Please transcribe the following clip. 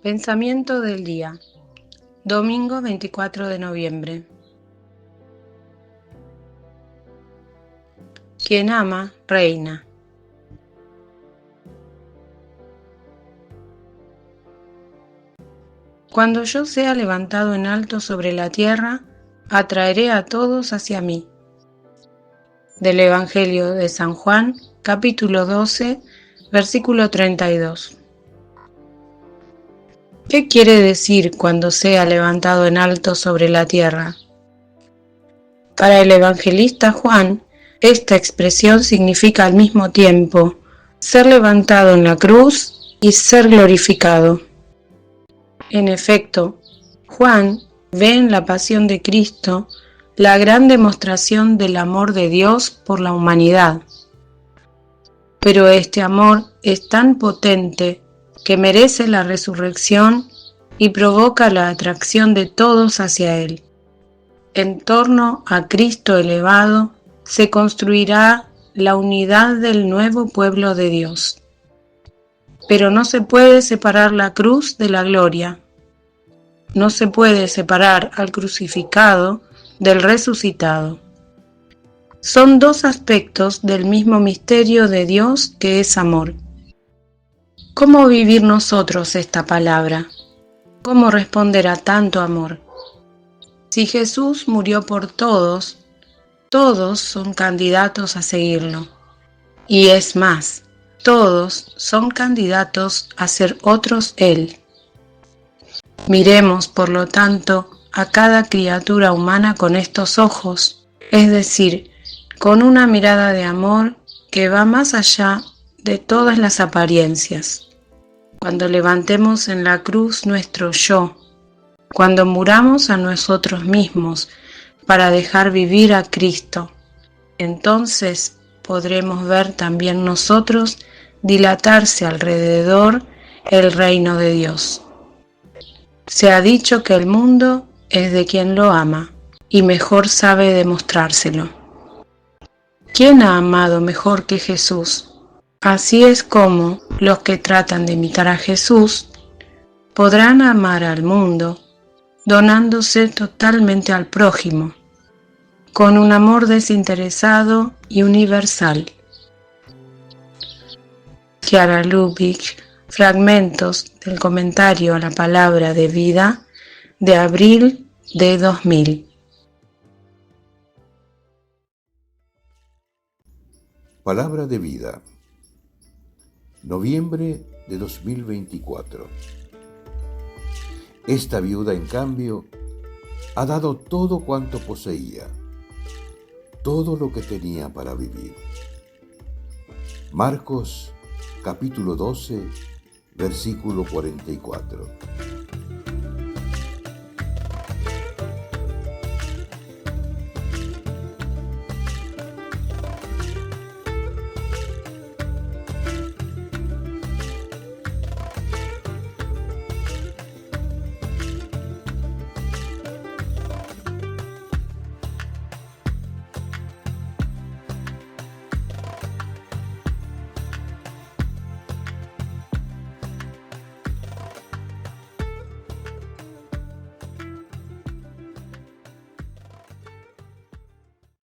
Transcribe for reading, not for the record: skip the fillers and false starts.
Pensamiento del día, domingo 24 de noviembre. Quien ama, reina. Cuando yo sea levantado en alto sobre la tierra, atraeré a todos hacia mí. Del Evangelio de San Juan, capítulo 12, versículo 32. ¿Qué quiere decir cuando sea levantado en alto sobre la tierra? Para el evangelista Juan, esta expresión significa al mismo tiempo ser levantado en la cruz y ser glorificado. En efecto, Juan ve en la pasión de Cristo la gran demostración del amor de Dios por la humanidad. Pero este amor es tan potente que merece la resurrección y provoca la atracción de todos hacia Él. En torno a Cristo elevado se construirá la unidad del nuevo pueblo de Dios. Pero no se puede separar la cruz de la gloria. No se puede separar al crucificado del resucitado. Son dos aspectos del mismo misterio de Dios que es amor. ¿Cómo vivir nosotros esta palabra? ¿Cómo responder a tanto amor? Si Jesús murió por todos, todos son candidatos a seguirlo. Y es más, todos son candidatos a ser otros Él. Miremos, por lo tanto, a cada criatura humana con estos ojos, es decir, con una mirada de amor que va más allá de todas las apariencias. Cuando levantemos en la cruz nuestro yo, cuando muramos a nosotros mismos para dejar vivir a Cristo, entonces podremos ver también nosotros dilatarse alrededor el reino de Dios. Se ha dicho que el mundo es de quien lo ama y mejor sabe demostrárselo. ¿Quién ha amado mejor que Jesús? Así es como los que tratan de imitar a Jesús podrán amar al mundo donándose totalmente al prójimo, con un amor desinteresado y universal. Chiara Lubich, fragmentos del comentario a la palabra de vida de abril de 2000. Palabra de vida, noviembre de 2024. Esta viuda, en cambio, ha dado todo cuanto poseía, todo lo que tenía para vivir. Marcos, capítulo 12, versículo 44.